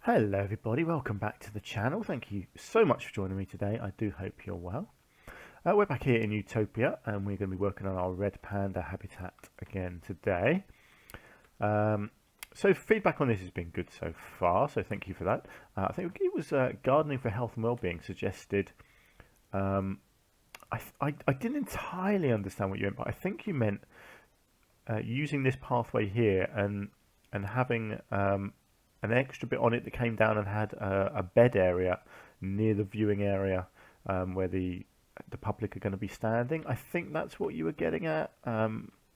Hello everybody, welcome back to the channel. Thank you so much for joining me today. I do hope you're well. We're back here in Utopia and we're going to be working on our Red Panda habitat again today. So feedback on this has been good so far, so thank you for that. I think it was Gardening for Health and Wellbeing suggested, I didn't entirely understand what you meant, but I think you meant using this pathway here and having an extra bit on it that came down and had a bed area near the viewing area where the public are going to be standing. I think that's what you were getting at.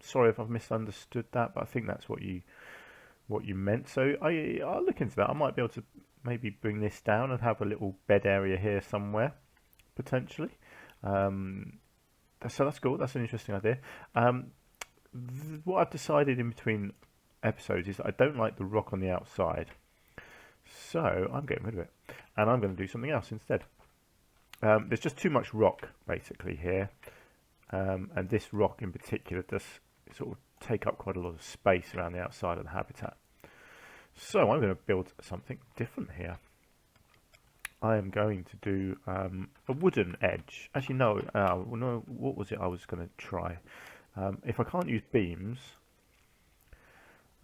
Sorry if I've misunderstood that, but I think that's what you meant. So I'll look into that. I might be able to maybe bring this down and have a little bed area here somewhere potentially. So that's cool. That's an interesting idea. What I've decided in between episodes is that I don't like the rock on the outside, so I'm getting rid of it and I'm going to do something else instead. There's just too much rock basically here, and this rock in particular does sort of take up quite a lot of space around the outside of the habitat. So I'm going to build something different here. I am going to do a wooden edge. Actually no, no, what was it I was going to try? If I can't use beams,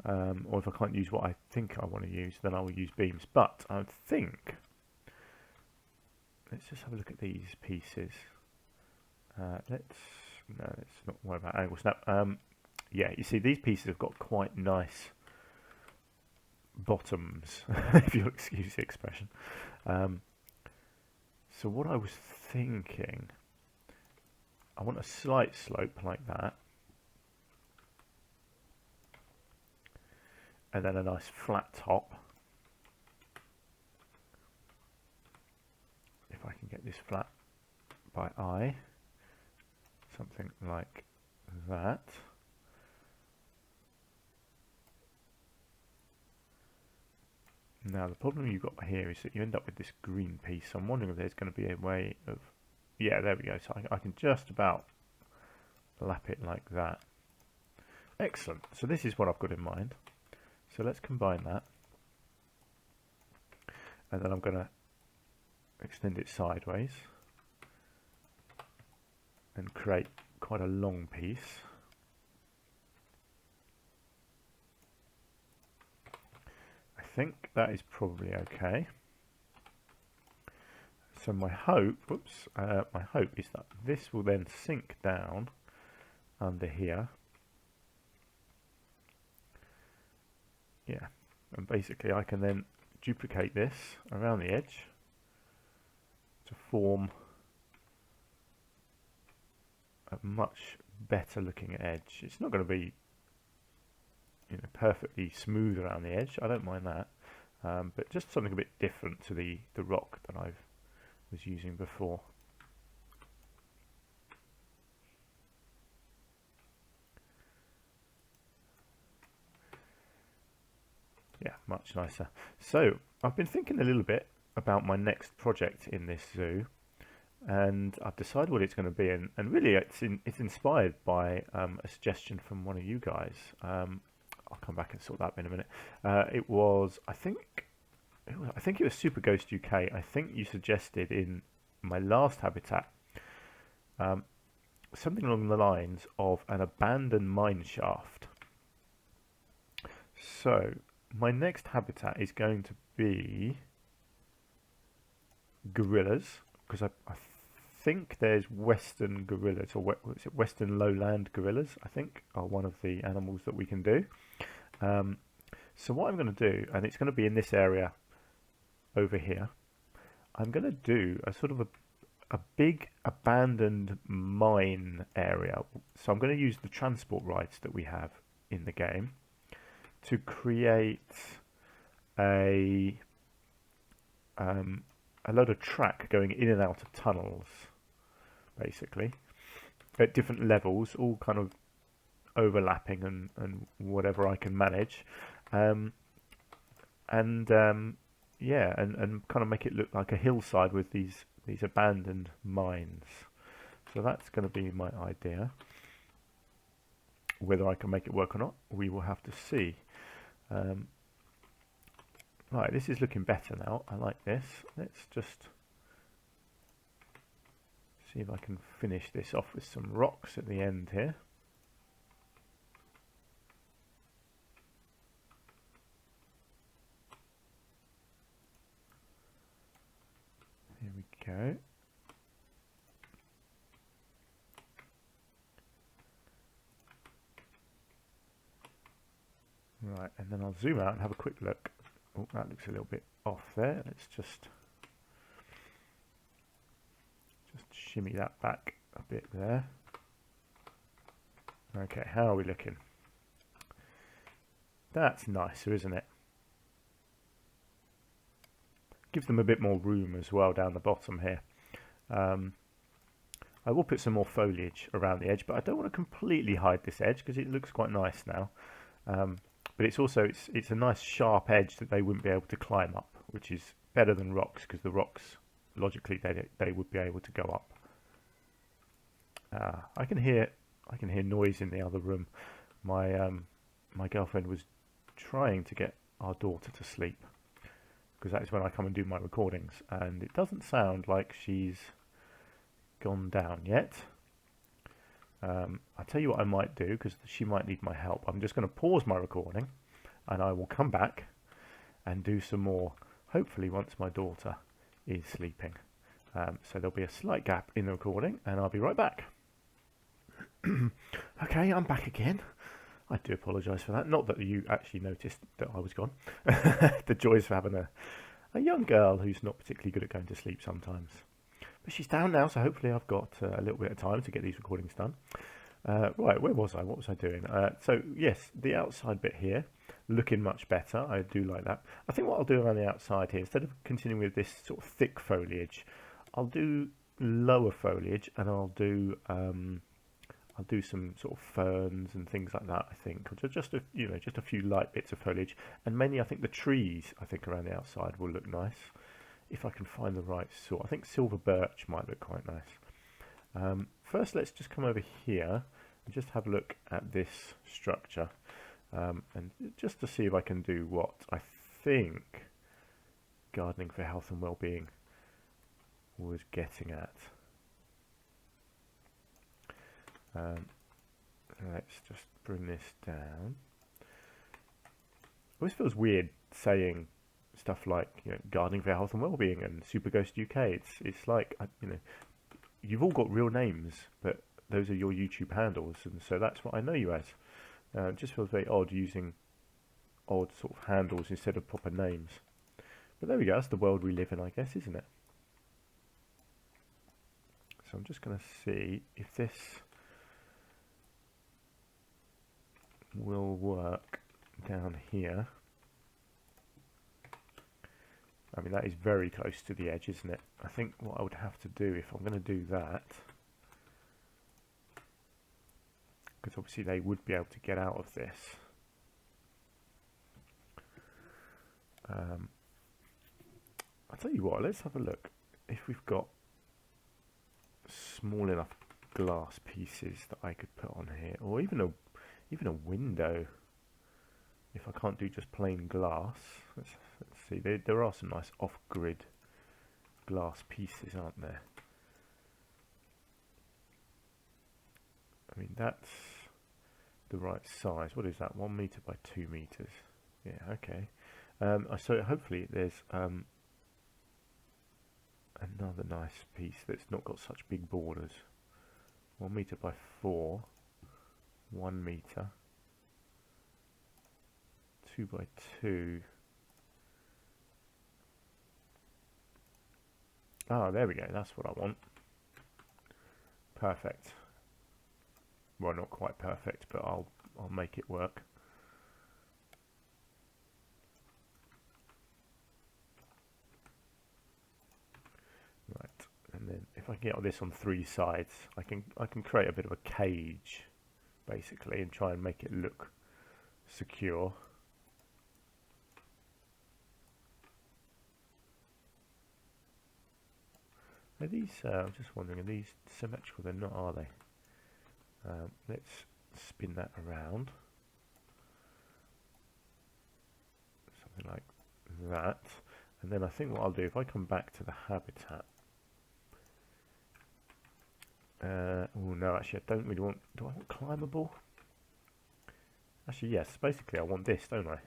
or if I can't use what I think I want to use, then I will use beams. But I think, let's just have a look at these pieces. Let's not worry about angle snap. Yeah, you see these pieces have got quite nice bottoms, if you'll excuse the expression. So what I was thinking, I want a slight slope like that, and then a nice flat top. If I can get this flat by eye, something like that. Now the problem you've got here is that you end up with this green piece. So I'm wondering if there's going to be a way of, yeah, there we go. So I can just about lap it like that. Excellent. So this is what I've got in mind. So let's combine that, and then I'm going to extend it sideways and create quite a long piece. I think that is probably okay. So my hope, my hope is that this will then sink down under here. Yeah, and basically I can then duplicate this around the edge to form a much better looking edge. It's not going to be, you know, perfectly smooth around the edge. I don't mind that, but just something a bit different to the rock that I was using before. Yeah, much nicer. So I've been thinking a little bit about my next project in this zoo, and I've decided what it's going to be, and really it's inspired by a suggestion from one of you guys. I'll come back and sort that in a minute. It was, I think it was Super Ghost UK. I think you suggested in my last habitat something along the lines of an abandoned mine shaft. So my next habitat is going to be gorillas, because I think there's western gorillas, or is it western lowland gorillas, I think, are one of the animals that we can do. So what I'm going to do, and it's going to be in this area over here, I'm going to do a sort of a big abandoned mine area. So I'm going to use the transport rights that we have in the game to create a load of track going in and out of tunnels, basically, at different levels, all kind of overlapping and whatever I can manage, yeah, and kind of make it look like a hillside with these abandoned mines. So that's going to be my idea. Whether I can make it work or not, we will have to see. Right, this is looking better now. I like this. Let's just see if I can finish this off with some rocks at the end here. Here we go. Right, and then I'll zoom out and have a quick look. Oh, that looks a little bit off there. Let's just shimmy that back a bit there. Okay, how are we looking? That's nicer, isn't it? Gives them a bit more room as well down the bottom here. I will put some more foliage around the edge, but I don't want to completely hide this edge because it looks quite nice now. But it's also it's a nice sharp edge that they wouldn't be able to climb up, which is better than rocks, because the rocks logically they would be able to go up. I can hear noise in the other room. My girlfriend was trying to get our daughter to sleep, because that is when I come and do my recordings, and it doesn't sound like she's gone down yet. I'll tell you what I might do, because she might need my help. I'm just going to pause my recording and I will come back and do some more, hopefully once my daughter is sleeping. So there'll be a slight gap in the recording and I'll be right back. Okay, I'm back again. I do apologise for that. Not that you actually noticed that I was gone. The joys of having a young girl who's not particularly good at going to sleep sometimes. But she's down now, so hopefully I've got a little bit of time to get these recordings done. Right, where was I? What was I doing? So, yes, the outside bit here, looking much better. I do like that. I think what I'll do around the outside here, instead of continuing with this sort of thick foliage, I'll do lower foliage, and I'll do some sort of ferns and things like that, I think. Or just a few light bits of foliage. And mainly I think the trees, around the outside will look nice. If I can find the right sort. I think silver birch might look quite nice. First, let's just come over here and just have a look at this structure. And just to see if I can do what I think Gardening for Health and Wellbeing was getting at. Let's just bring this down. It always feels weird saying stuff like, Gardening for Health and Wellbeing and Super Ghost UK. It's like, you've all got real names, but those are your YouTube handles, and so that's what I know you as. It just feels very odd using odd sort of handles instead of proper names. But there we go, that's the world we live in, I guess, isn't it? So I'm just going to see if this will work down here. I mean, that is very close to the edge, isn't it? I think what I would have to do if I'm going to do that, because obviously they would be able to get out of this. I'll tell you what, let's have a look. If we've got small enough glass pieces that I could put on here, or even a window. If I can't do just plain glass, let's see. There are some nice off-grid glass pieces, aren't there? I mean, that's the right size. What is that? 1 meter by 2 meters. Yeah, okay. So hopefully there's another nice piece that's not got such big borders. 1 meter by 4. 1 meter. 2 by 2. Ah, there we go. That's what I want. Perfect. Well, not quite perfect, but I'll make it work. Right, and then if I can get this on 3 sides, I can create a bit of a cage, basically, and try and make it look secure. Are these, I'm just wondering, are these symmetrical? They're not, are they? Let's spin that around. Something like that. And then I think what I'll do, if I come back to the habitat, oh no, actually I don't really want, do I want climbable? Actually yes, basically I want this, don't I?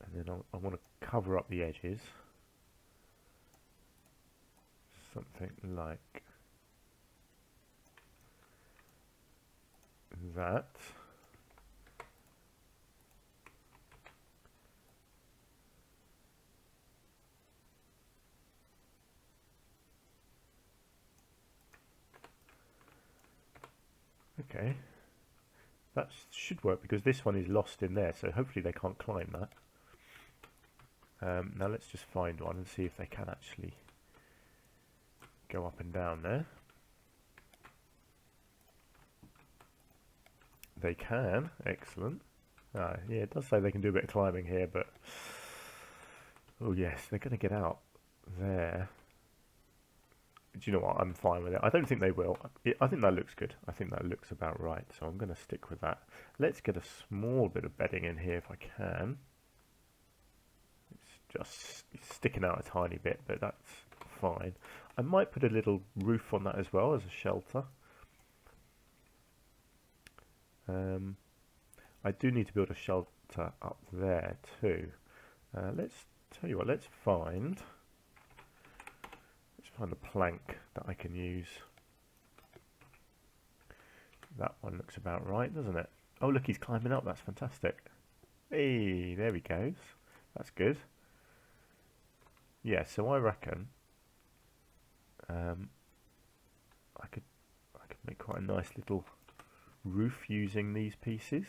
And then I want to cover up the edges, something like that. Okay, that should work because this one is lost in there, so hopefully they can't climb that. Now let's just find one and see if they can actually go up and down there. They can, excellent. Yeah, it does say they can do a bit of climbing here, but oh yes, they're going to get out there. Do you know what? I'm fine with it. I don't think they will. I think that looks good. I think that looks about right, so I'm going to stick with that. Let's get a small bit of bedding in here if I can. It's just sticking out a tiny bit, but that's fine. I might put a little roof on that as well as a shelter. I do need to build a shelter up there too. Let's tell you what, let's find a plank that I can use. That one looks about right, doesn't it? Oh look, he's climbing up, that's fantastic. Hey, there he goes. That's good. Yeah, so I reckon I could make quite a nice little roof using these pieces.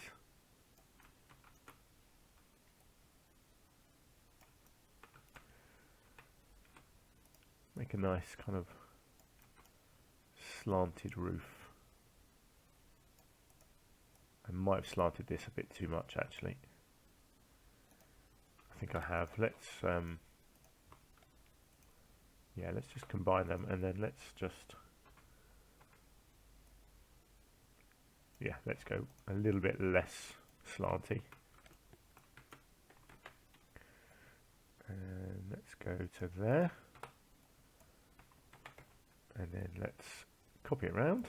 Make a nice kind of slanted roof. I might have slanted this a bit too much actually. I think I have. Let's yeah, let's just combine them and then let's just let's go a little bit less slanty. And let's go to there. And then let's copy it around.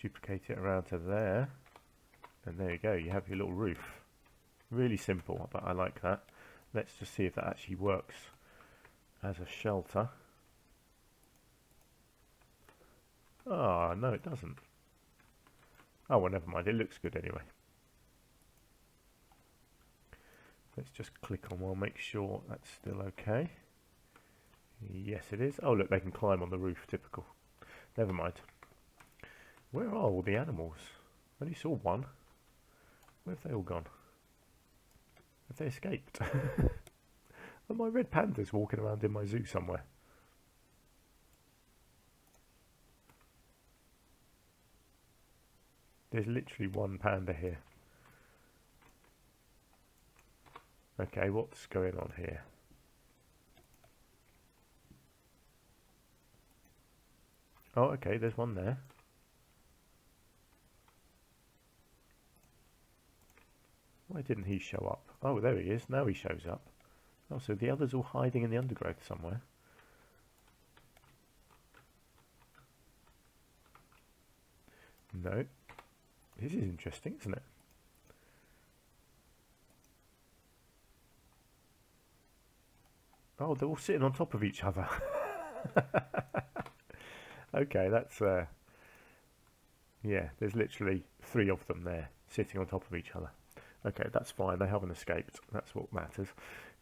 Duplicate it around to there. And there you go, you have your little roof. Really simple, but I like that. Let's just see if that actually works as a shelter. Ah, no it doesn't. Oh well, never mind, it looks good anyway. Let's just click on one, make sure that's still okay. Yes it is. Oh look, they can climb on the roof, typical. Never mind. Where are all the animals? I only saw one. Where have they all gone? Have they escaped? Are my red pandas walking around in my zoo somewhere? There's literally one panda here. Okay, what's going on here? Oh, okay, there's one there. Why didn't he show up? Oh, there he is. Now he shows up. Oh, so the others all hiding in the undergrowth somewhere. No. This is interesting, isn't it? Oh, they're all sitting on top of each other. Okay, that's yeah, there's literally 3 of them there sitting on top of each other. Okay, that's fine, they haven't escaped. That's what matters.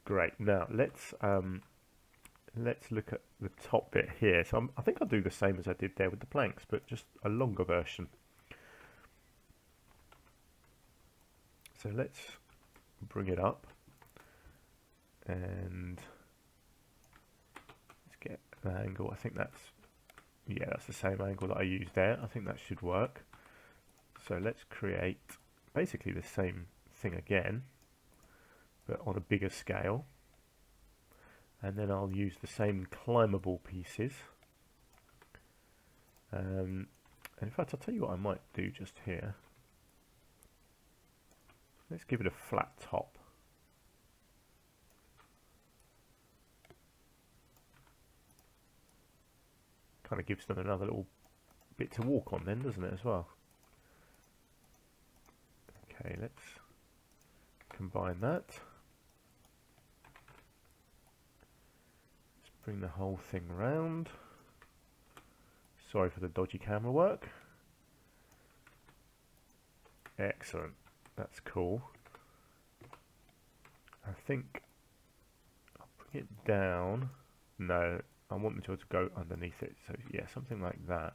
Great. Now let's look at the top bit here. So I think I'll do the same as I did there with the planks, but just a longer version. So let's bring it up and let's get an angle. I think that's, yeah, that's the same angle that I used there. I think that should work. So let's create basically the same thing again, but on a bigger scale. And then I'll use the same climbable pieces. And in fact, I'll tell you what I might do just here. Let's give it a flat top. Kind of gives them another little bit to walk on then, doesn't it, as well? Okay, let's combine that. Let's bring the whole thing round. Sorry for the dodgy camera work. Excellent. That's cool. I think I'll bring it down. No, I want them to go underneath it. So yeah, something like that.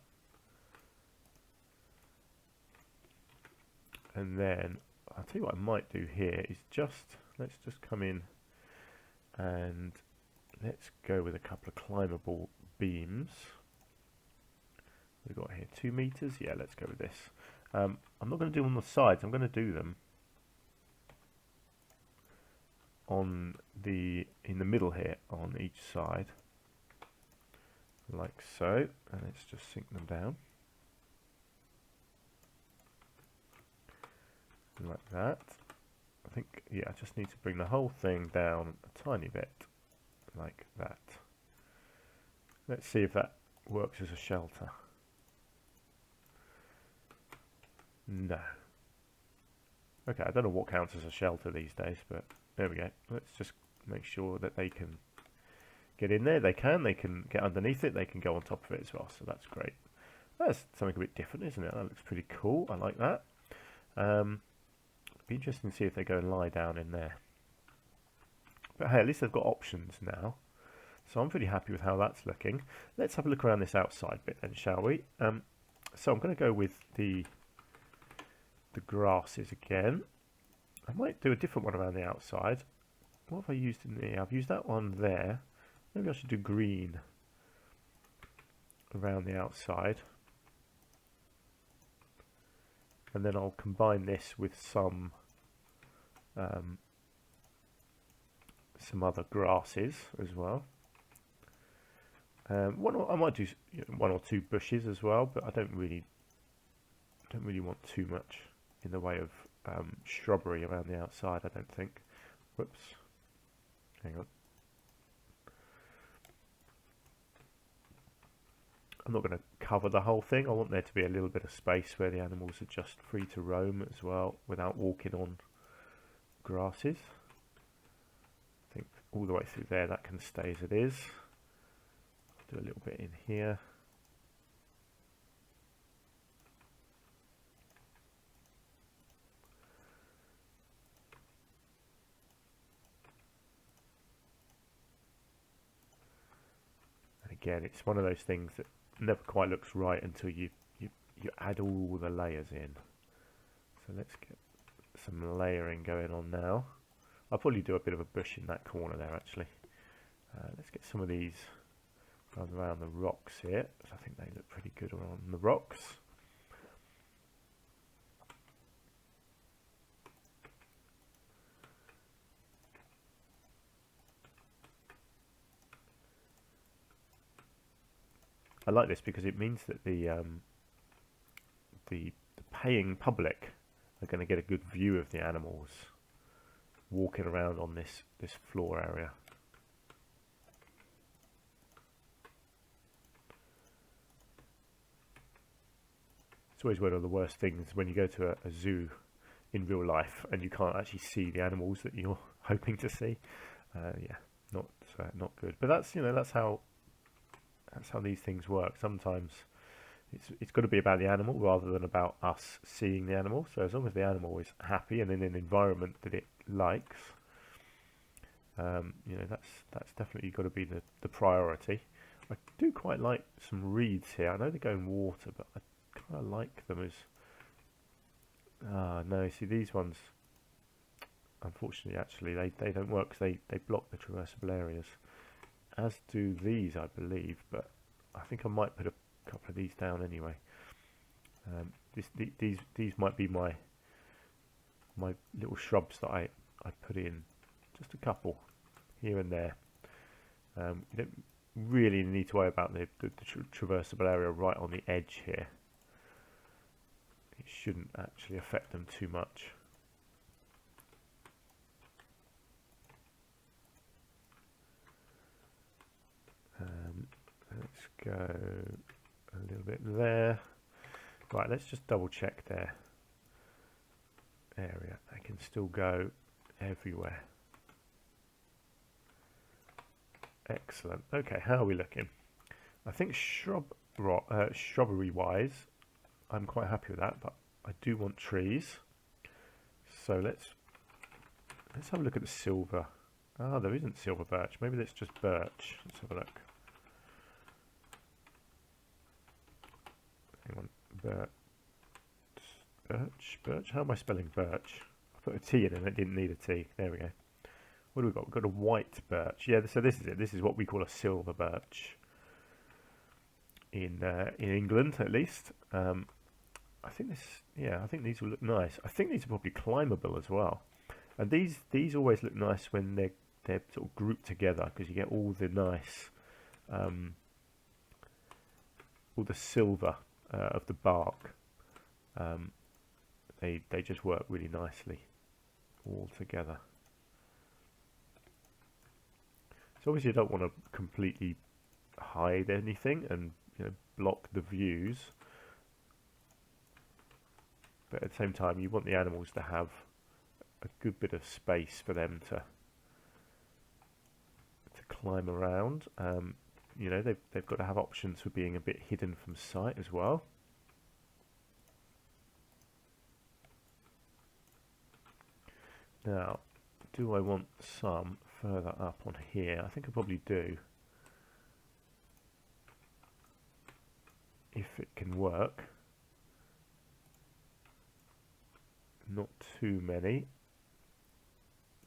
And then I'll tell you what I might do here is let's just come in and let's go with a couple of climbable beams. We've got here 2 meters. Yeah, let's go with this. I'm not going to do them on the sides. I'm going to do them in the middle here on each side, like so. And let's just sink them down, like that. I think, yeah, I just need to bring the whole thing down a tiny bit, like that. Let's see if that works as a shelter. No. Okay, I don't know what counts as a shelter these days, but there we go. Let's just make sure that they can get in there. They can get underneath it, they can go on top of it as well, so that's great. That's something a bit different, isn't it? That looks pretty cool. I like that. Be interesting to see if they go and lie down in there. But hey, at least they've got options now. So I'm pretty happy with how that's looking. Let's have a look around this outside bit then, shall we? So I'm going to go with the grasses again. I might do a different one around the outside. What have I used in there? I've used that one there. Maybe I should do green around the outside. And then I'll combine this with some other grasses as well. I might do 1 or 2 bushes as well, but I don't really want too much in the way of shrubbery around the outside, I don't think. Whoops. Hang on. I'm not going to cover the whole thing. I want there to be a little bit of space where the animals are just free to roam as well without walking on grasses. I think all the way through there that can stay as it is. Do a little bit in here. And again, it's one of those things that never quite looks right until you add all the layers in. So let's get some layering going on now. I'll probably do a bit of a bush in that corner there actually. Let's get some of these around the rocks here. So I think they look pretty good around the rocks. I like this because it means that the paying public are going to get a good view of the animals walking around on this floor area. It's always one of the worst things when you go to a zoo in real life and you can't actually see the animals that you're hoping to see. Yeah, not good. But that's how these things work. Sometimes it's got to be about the animal rather than about us seeing the animal. So as long as the animal is happy and in an environment that it likes, that's definitely got to be the priority. I do quite like some reeds here. I know they go in water, but I kind of like them as... no, see these ones, unfortunately, actually, they don't work because they block the traversable areas, as do these, I believe, but I think I might put a couple of these down anyway. These might be my little shrubs that I put in, just a couple here and there. You don't really need to worry about the traversable area right on the edge here. It shouldn't actually affect them too much. Let's go a little bit there. Right, let's just double check their area. They can still go everywhere. Excellent. Okay, how are we looking? I think shrubbery wise, I'm quite happy with that, but I do want trees. So let's have a look at the silver. Ah, there isn't silver birch. Maybe that's just birch. Let's have a look. Hang on, birch. How am I spelling birch? I put a T in and it didn't need a T. There we go. What do we got? We've got a white birch. Yeah, so this is it. This is what we call a silver birch in England, at least. I think this. Yeah, I think these will look nice. I think these are probably climbable as well. And these always look nice when they're sort of grouped together, because you get all the nice, all the silver of the bark. They just work really nicely all together. So obviously you don't want to completely hide anything and block the views, but at the same time you want the animals to have a good bit of space for them to climb around. They've got to have options for being a bit hidden from sight as well. Now, do I want some further up on here? I think I probably do, if it can work. Not too many,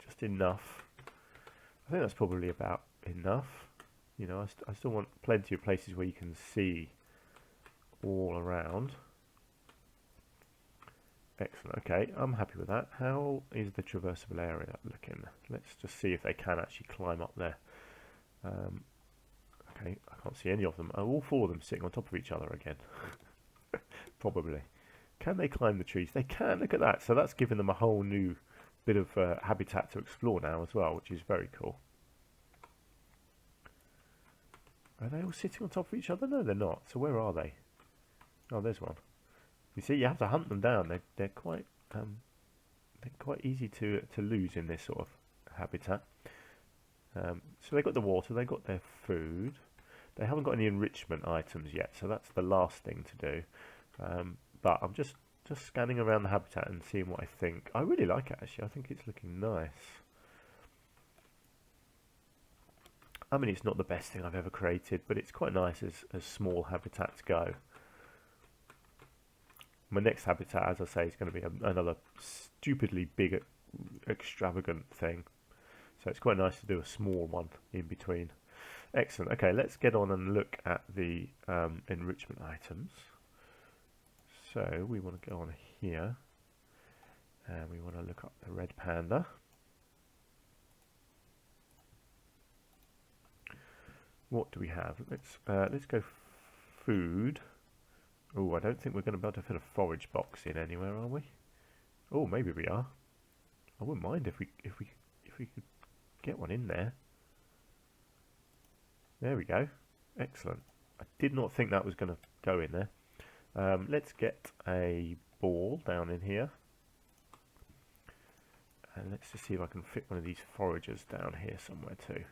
just enough. I think that's probably about enough. I still want plenty of places where you can see all around. Excellent. Okay, I'm happy with that. How is the traversable area looking? Let's just see if they can actually climb up there. Okay, I can't see any of them. Are all four of them sitting on top of each other again? Probably. Can they climb the trees? They can. Look at that. So that's given them a whole new bit of habitat to explore now as well, which is very cool. Are they all sitting on top of each other? No, they're not. So where are they? Oh, there's one. You see, you have to hunt them down. They're quite easy to lose in this sort of habitat. So they got the water, they got their food. They haven't got any enrichment items yet, so that's the last thing to do. But I'm just scanning around the habitat and seeing what I think. I really like it, actually. I think it's looking nice. I mean, it's not the best thing I've ever created, but it's quite nice as small habitats go. My next habitat, as I say, is going to be another stupidly big, extravagant thing. So it's quite nice to do a small one in between. Excellent. Okay, let's get on and look at the enrichment items. So we want to go on here, and we want to look up the Red Panda. What do we have? Let's go food. Oh, I don't think we're going to be able to fit a forage box in anywhere, are we? Oh, maybe we are. I wouldn't mind if we could get one in there. There we go. Excellent. I did not think that was going to go in there. Let's get a ball down in here. And let's just see if I can fit one of these foragers down here somewhere too.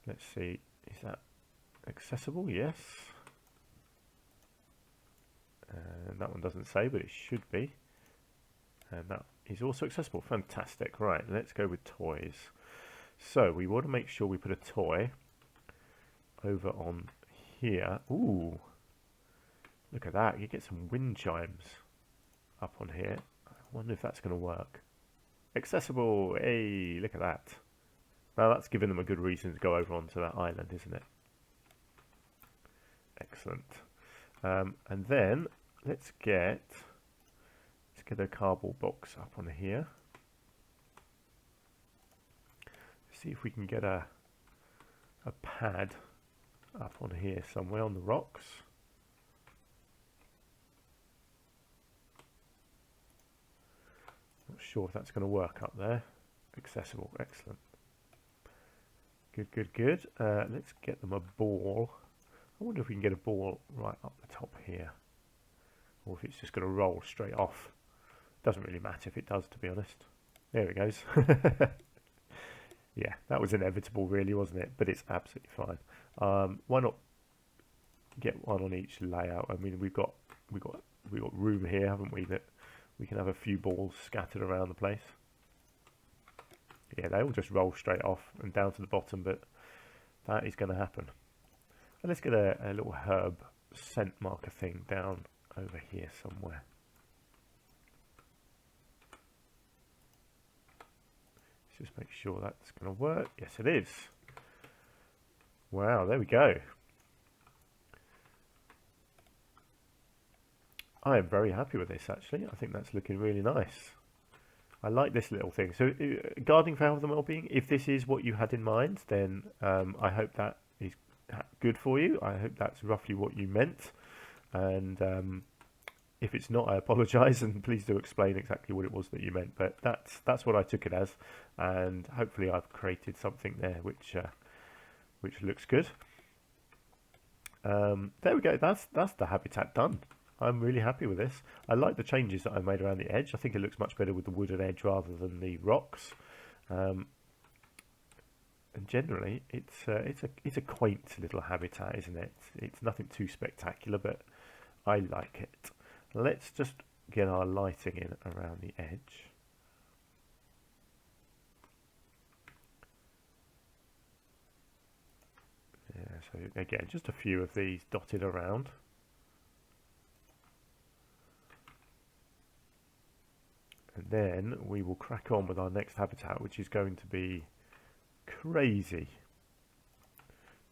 Let's see, is that accessible? Yes. And that one doesn't say, but it should be. And that is also accessible. Fantastic. Right, let's go with toys. So we want to make sure we put a toy over on here. Ooh, look at that. You get some wind chimes up on here. I wonder if that's going to work. Accessible. Hey, look at that. Now that's giving them a good reason to go over onto that island, isn't it? Excellent. And then let's get a cardboard box up on here. See if we can get a a pad up on here somewhere on the rocks. Not sure if that's going to work up there. Accessible, excellent. Good, good, good. Let's get them a ball. I wonder if we can get a ball right up the top here, or if it's just going to roll straight off. Doesn't really matter if it does, to be honest. There it goes. Yeah, that was inevitable, really, wasn't it? But it's absolutely fine. Why not get one on each layout? I mean, we've got room here, haven't we? That we can have a few balls scattered around the place. Yeah, they all just roll straight off and down to the bottom, but that is going to happen. And let's get a little herb scent marker thing down over here somewhere. Let's just make sure that's going to work. Yes, it is. Wow, there we go. I am very happy with this, actually. I think that's looking really nice. I like this little thing. So, guarding for health and well-being, if this is what you had in mind, then I hope that is good for you. I hope that's roughly what you meant. And if it's not, I apologise, and please do explain exactly what it was that you meant. But that's what I took it as, and hopefully I've created something there which looks good. There we go. That's the habitat done. I'm really happy with this. I like the changes that I made around the edge. I think it looks much better with the wooden edge rather than the rocks. And generally, it's a quaint little habitat, isn't it? It's nothing too spectacular, but I like it. Let's just get our lighting in around the edge. Yeah, so again, just a few of these dotted around. And then we will crack on with our next habitat, which is going to be crazy.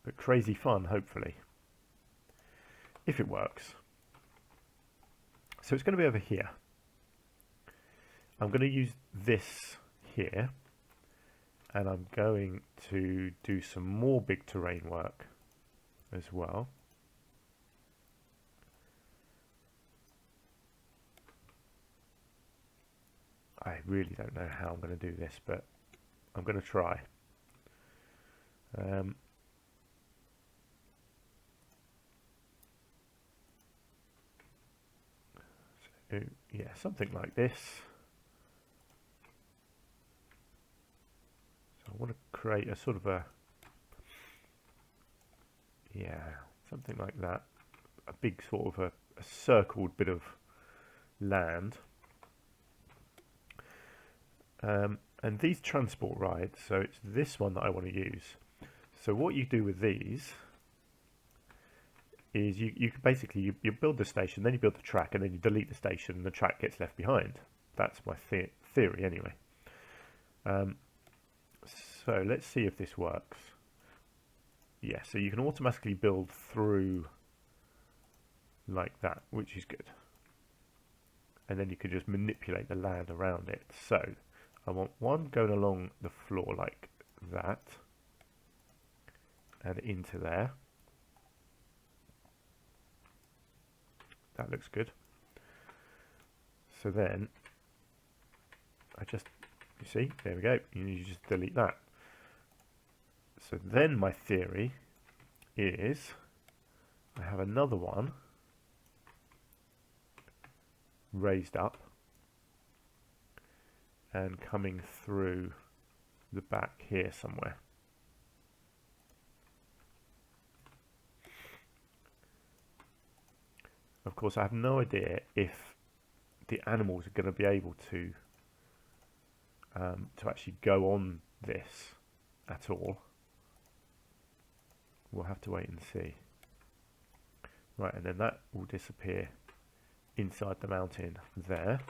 But crazy fun, hopefully. If it works. So it's going to be over here. I'm going to use this here. And I'm going to do some more big terrain work as well. I really don't know how I'm going to do this, but I'm going to try. So, yeah, something like this. So I want to create a sort of something like that. A big sort of a circled bit of land. And these transport rides, so it's this one that I want to use. So what you do with these is you basically you build the station, then you build the track, and then you delete the station and the track gets left behind. That's my theory anyway. So let's see if this works. Yeah, so you can automatically build through like that, which is good. And then you can just manipulate the land around it. So I want one going along the floor like that and into there. That looks good. So then I just, you see, there we go. You just delete that. So then my theory is I have another one raised up and coming through the back here somewhere. Of course, I have no idea if the animals are going to be able to actually go on this at all. We'll have to wait and see. Right, and then that will disappear inside the mountain there.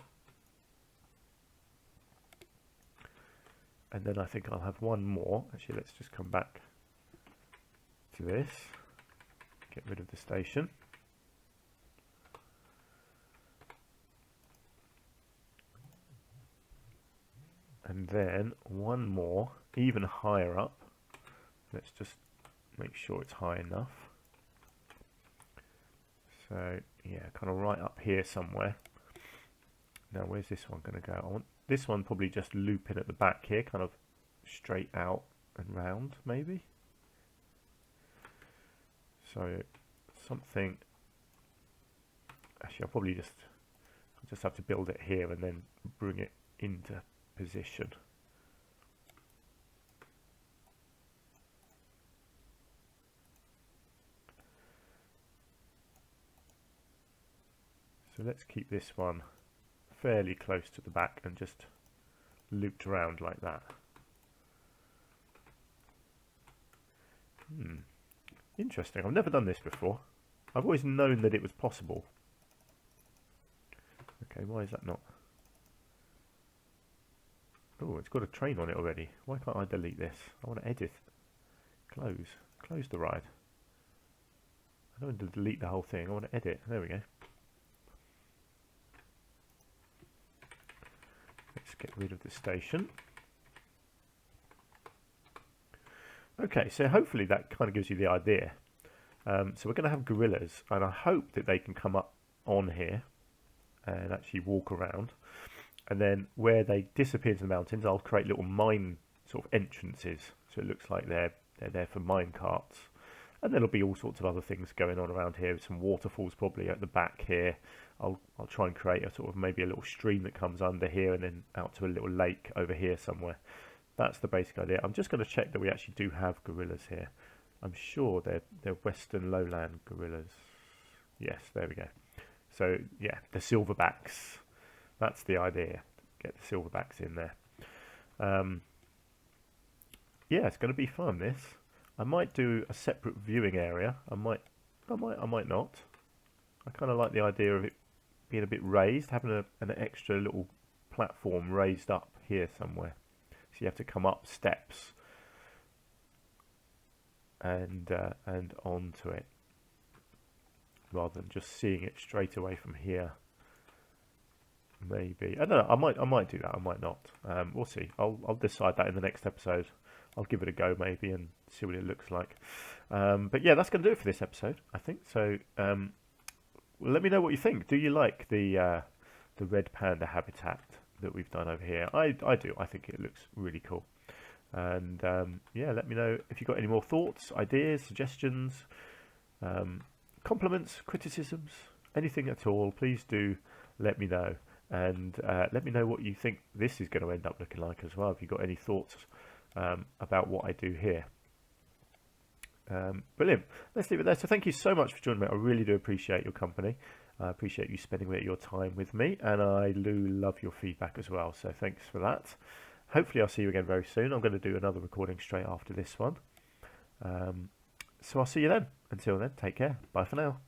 And then I think I'll have one more. Actually, let's just come back to this. Get rid of the station. And then one more, even higher up. Let's just make sure it's high enough. So yeah, kind of right up here somewhere. Now where's this one going to go? I want this one probably just looping at the back here, kind of straight out and round maybe. So something, actually I'll probably just have to build it here and then bring it into position. So let's keep this one fairly close to the back and just looped around like that. Interesting. I've never done this before. I've always known that it was possible. Okay, why is that not? Oh, it's got a train on it already. Why can't I delete this? I want to edit. Close the ride. I don't want to delete the whole thing. I want to edit. There we go. Let's get rid of the station. Okay, so hopefully that kind of gives you the idea. So we're going to have gorillas, and I hope that they can come up on here and actually walk around. And then where they disappear into the mountains, I'll create little mine sort of entrances. So it looks like they're there for mine carts. And there'll be all sorts of other things going on around here. Some waterfalls probably at the back here. I'll try and create a sort of maybe a little stream that comes under here and then out to a little lake over here somewhere. That's the basic idea. I'm just going to check that we actually do have gorillas here. I'm sure they're western lowland gorillas. Yes, there we go. So yeah, the silverbacks. That's the idea. Get the silverbacks in there. Yeah, it's going to be fun. This. I might do a separate viewing area. I might not. I kind of like the idea of it being a bit raised, having an extra little platform raised up here somewhere. So you have to come up steps and onto it, rather than just seeing it straight away from here. Maybe, I don't know. I might do that. I might not. We'll see. I'll decide that in the next episode. I'll give it a go maybe and see what it looks like. But yeah, that's going to do it for this episode, I think. So well, let me know what you think. Do you like the red panda habitat that we've done over here? I do. I think it looks really cool. And yeah, let me know if you've got any more thoughts, ideas, suggestions, compliments, criticisms, anything at all. Please do let me know. And let me know what you think this is going to end up looking like as well. If you've got any thoughts about what I do here. Brilliant. Let's leave it there. So thank you so much for joining me. I really do appreciate your company. I appreciate you spending your time with me, and I do love your feedback as well. So thanks for that. Hopefully I'll see you again very soon. I'm going to do another recording straight after this one. So I'll see you then. Until then, take care. Bye for now.